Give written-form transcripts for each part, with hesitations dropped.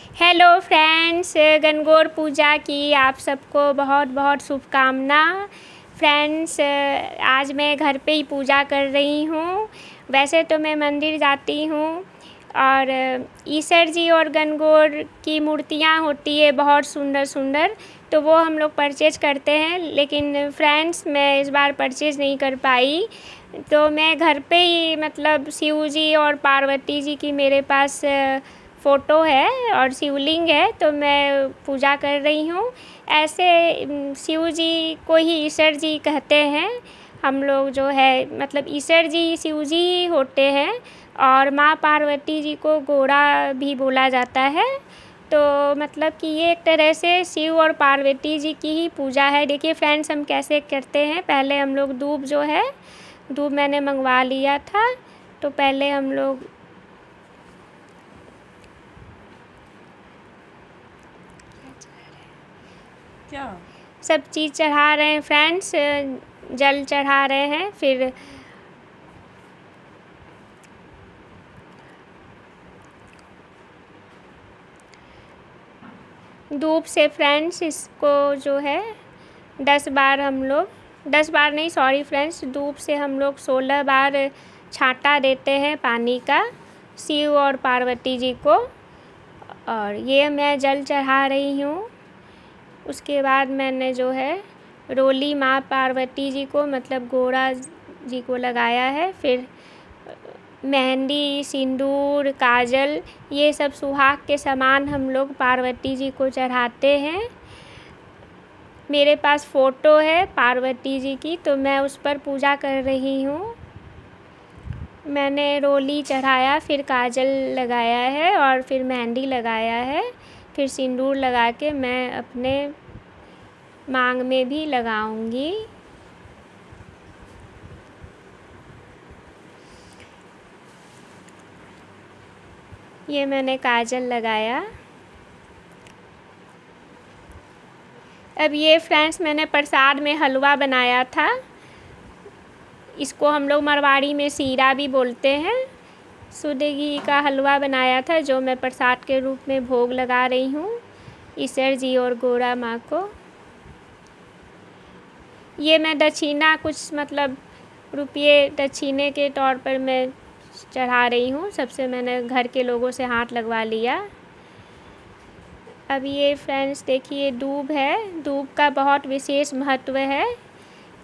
Hello friends, Gangaur पूजा की आप सबको बहुत बहुत शुभकामना। फ्रेंड्स, आज मैं घर पे ही पूजा कर रही हूँ। वैसे तो मैं मंदिर जाती हूँ और ईश्वर जी और गणगौर की मूर्तियाँ होती है बहुत सुंदर सुंदर, तो वो हम लोग परचेज करते हैं। लेकिन फ्रेंड्स, मैं इस बार परचेज नहीं कर पाई, तो मैं घर पे ही मतलब शिव जी और पार्वती जी की मेरे पास फ़ोटो है और शिवलिंग है, तो मैं पूजा कर रही हूँ। ऐसे शिव जी को ही ईश्वर जी कहते हैं। हम लोग जो है मतलब ईश्वर जी शिव जी ही होते हैं और माँ पार्वती जी को गोरा भी बोला जाता है। तो मतलब कि ये एक तरह से शिव और पार्वती जी की ही पूजा है। देखिए फ्रेंड्स, हम कैसे करते हैं। पहले हम लोग दूब जो है, दूब मैंने मंगवा लिया था, तो पहले हम लोग क्या सब चीज़ चढ़ा रहे हैं फ्रेंड्स। जल चढ़ा रहे हैं, फिर धूप से फ्रेंड्स इसको जो है 10 बार हम लोग 10 बार नहीं, सॉरी फ्रेंड्स, धूप से हम लोग 16 बार छांटा देते हैं पानी का शिव और पार्वती जी को। और ये मैं जल चढ़ा रही हूँ। उसके बाद मैंने जो है रोली माँ पार्वती जी को मतलब गोरा जी को लगाया है। फिर मेहंदी, सिंदूर, काजल, ये सब सुहाग के सामान हम लोग पार्वती जी को चढ़ाते हैं। मेरे पास फ़ोटो है पार्वती जी की, तो मैं उस पर पूजा कर रही हूँ। मैंने रोली चढ़ाया, फिर काजल लगाया है और फिर मेहंदी लगाया है, फिर सिंदूर लगा के मैं अपने मांग में भी लगाऊंगी। ये मैंने काजल लगाया। अब ये फ्रेंड्स, मैंने प्रसाद में हलवा बनाया था। इसको हम लोग मारवाड़ी में सीरा भी बोलते हैं। शुद्ध घी का हलवा बनाया था, जो मैं प्रसाद के रूप में भोग लगा रही हूँ ईश्वर जी और गोरा माँ को। ये मैं दक्षिणा कुछ मतलब रुपये दक्षिणे के तौर पर मैं चढ़ा रही हूँ। सबसे मैंने घर के लोगों से हाथ लगवा लिया। अब ये फ्रेंड्स देखिए दूब है, दूब का बहुत विशेष महत्व है,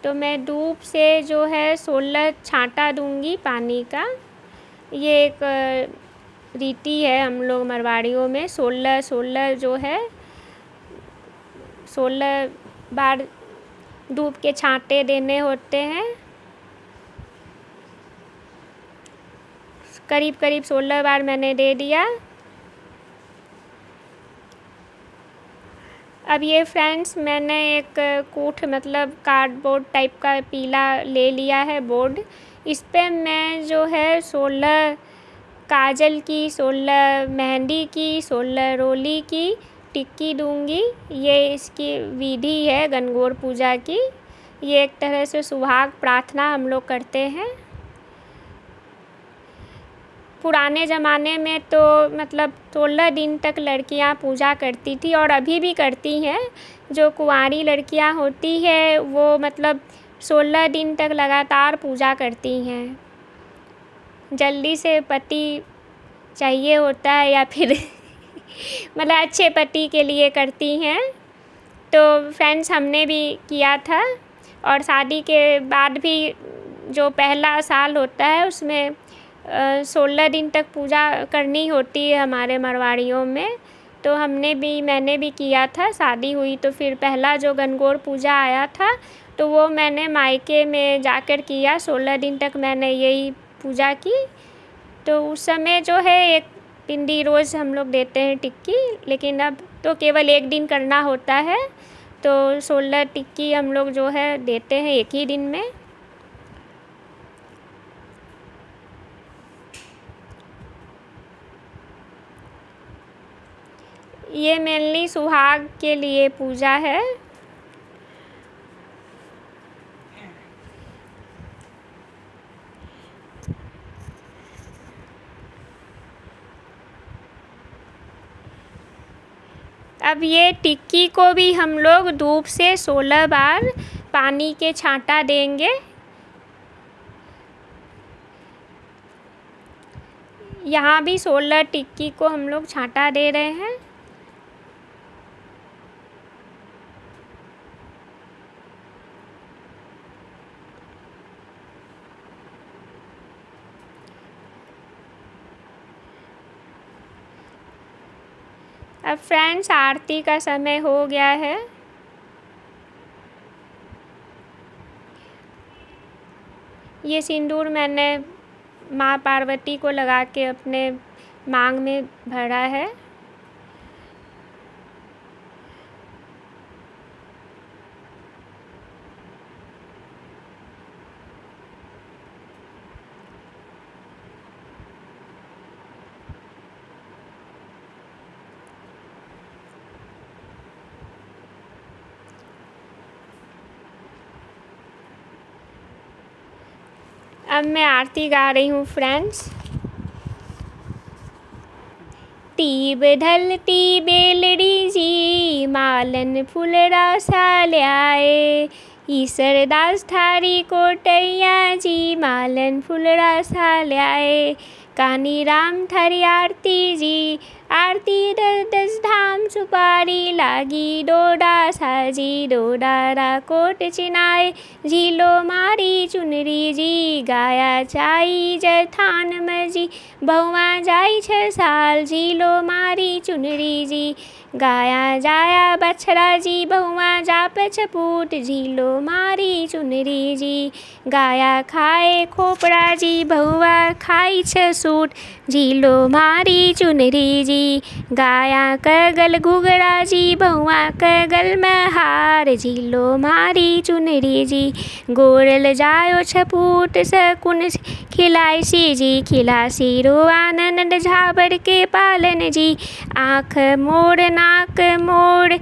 तो मैं दूब से जो है 16 छांटा दूंगी पानी का। ये एक रीति है हम लोग मारवाड़ियों में। 16 जो है 16 बार दूब के छांटे देने होते हैं। करीब करीब 16 बार मैंने दे दिया। अब ये फ्रेंड्स, मैंने एक कूठ मतलब कार्डबोर्ड टाइप का पीला ले लिया है बोर्ड। इस पे मैं जो है 16 काजल की, 16 मेहंदी की, 16 रोली की टिक्की दूंगी। ये इसकी विधि है गणगौर पूजा की। ये एक तरह से सुहाग प्रार्थना हम लोग करते हैं। पुराने ज़माने में तो मतलब 16 दिन तक लड़कियां पूजा करती थी और अभी भी करती हैं। जो कुंवारी लड़कियां होती है वो मतलब 16 दिन तक लगातार पूजा करती हैं। जल्दी से पति चाहिए होता है या फिर मतलब अच्छे पति के लिए करती हैं। तो फ्रेंड्स, हमने भी किया था और शादी के बाद भी जो पहला साल होता है उसमें 16 दिन तक पूजा करनी होती है हमारे मारवाड़ियों में। तो मैंने भी किया था। शादी हुई तो फिर पहला जो गणगौर पूजा आया था तो वो मैंने मायके में जाकर किया। 16 दिन तक मैंने यही पूजा की। तो उस समय जो है एक पिंडी रोज़ हम लोग देते हैं टिक्की, लेकिन अब तो केवल एक दिन करना होता है। तो 16 टिक्की हम लोग जो है देते हैं एक ही दिन में। ये मेनली सुहाग के लिए पूजा है। अब ये टिक्की को भी हम लोग धूप से 16 बार पानी के छांटा देंगे। यहाँ भी 16 टिक्की को हम लोग छांटा दे रहे हैं। अब फ्रेंड्स आरती का समय हो गया है। ये सिंदूर मैंने माँ पार्वती को लगा के अपने मांग में भरा है। अब मैं आरती गा रही हूँ फ्रेंड्स। टीब ढलती बेलड़ी जी, मालन फुलरा सा ल्याए। ईसर दास थारी कोटैया जी, मालन फुलरा सा ल्याए। कानी राम थारी आरती जी, आरती 10 धाम सुपारी लागी। डोडा साजी डोडारा कोट चिनाए, झीलो मारी चुनरी जी। गाया चाई जथान मजी, बहुआ जाई 6 साल। झीलो मारी चुनरी जी, गाया जाया बछड़ा जी। बहुआ जाप छपूट, झीलो मारी चुनरी जी। गाया खाए खोपड़ा जी, बहुआ खाई 6 सूट। झीलो मारी चुनरी जी, गाया कगल घुघरा जी। बहुआ कगल में हार, झीलो मारी चुनरी जी। गोरल जायो छपूट, सकुन खिलाई सी जी। खिलासी रो आनंद झाबर के पालन जी। आँख मोड़ नाक मोड़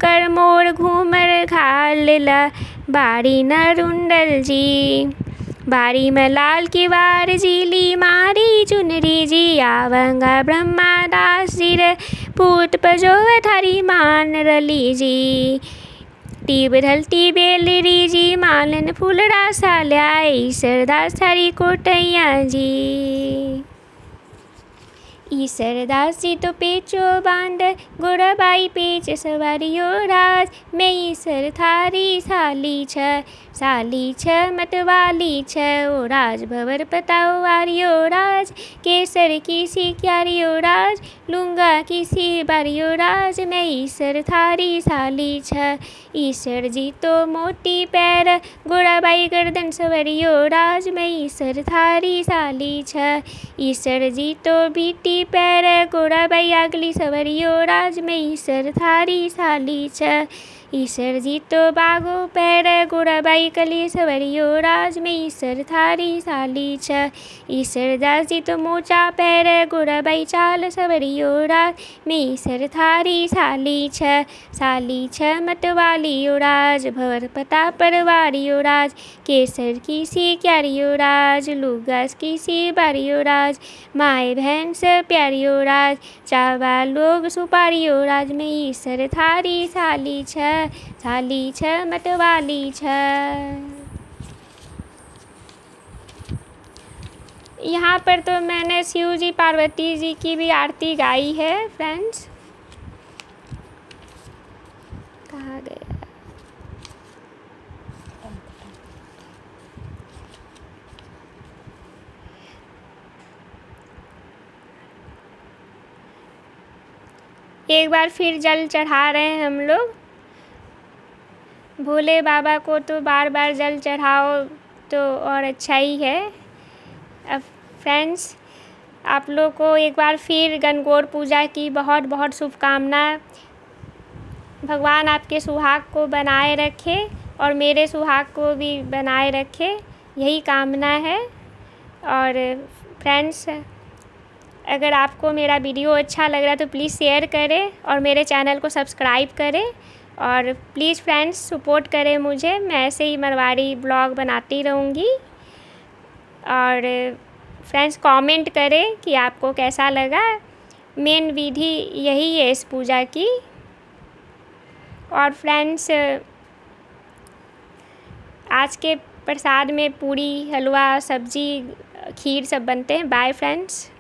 कर मोड़, घूमर घाल ला बारी नरुंडल जी। बारी में लाल की वार झीली मारी चुनरी जी। आवंगा ब्रह्मा दास जी रे, पूत पजो थारी मान रली जी। टीब ढलती बेलरी जी, मालन फूलड़ा सा ल्याई। सरदास थारी कोटैया जी। ईसर दास जी तो पेचो बांध, गोराबाई पेच सवारियो राज। मैं ईसर थारी साली छ, साली छ मतवाली छ। ओ राज भवर पताओ वारियो राज, केसर की सी क्यारियो राज। लूंगा किसी बारियो राज, मैं ईसर थारी साली छ। ईसर जी तो मोती पैर, गोराबाई गर्दन सवरियो राज। मैं ईसर थारी साली छ। ईसर जी तो बीटी पैर, गोराबाई आगली सवरियो राज। मैं ईसर थारी साली छ। ईसर जी तो बागो पैर, गोराबाई कली सवरियो राज। मैं ईसर थारी साली छ। ईसर दास जी तो मोचा पैर, गोराबाई चाल सवरियो राज। मैं ईसर थारी साली छ। साली छ मतवालियो राज, भवर पता परवारियो राज। केसर की सी क्यारियो राज, लुगास की सी बारियो राज। माए बहन से प्यारियो राज, चावा लोग सुपारियो राज। मैं ईसर थारी साली छ, साली छ मतवाली छ। यहाँ पर तो मैंने शिव जी पार्वती जी की भी आरती गाई है फ्रेंड्स। कहाँ गया? एक बार फिर जल चढ़ा रहे हैं हम लोग। भोले बाबा को तो बार बार जल चढ़ाओ तो और अच्छा ही है। अब फ्रेंड्स आप लोग को एक बार फिर गणगौर पूजा की बहुत बहुत शुभकामनाएं। भगवान आपके सुहाग को बनाए रखे और मेरे सुहाग को भी बनाए रखे, यही कामना है। और फ्रेंड्स अगर आपको मेरा वीडियो अच्छा लग रहा है तो प्लीज़ शेयर करें और मेरे चैनल को सब्सक्राइब करें। और प्लीज़ फ्रेंड्स सपोर्ट करें मुझे, मैं ऐसे ही मरवाड़ी ब्लॉग बनाती रहूँगी। और फ्रेंड्स कमेंट करें कि आपको कैसा लगा। मेन विधि यही है इस पूजा की। और फ्रेंड्स आज के प्रसाद में पूरी, हलवा, सब्जी, खीर सब बनते हैं। Bye friends.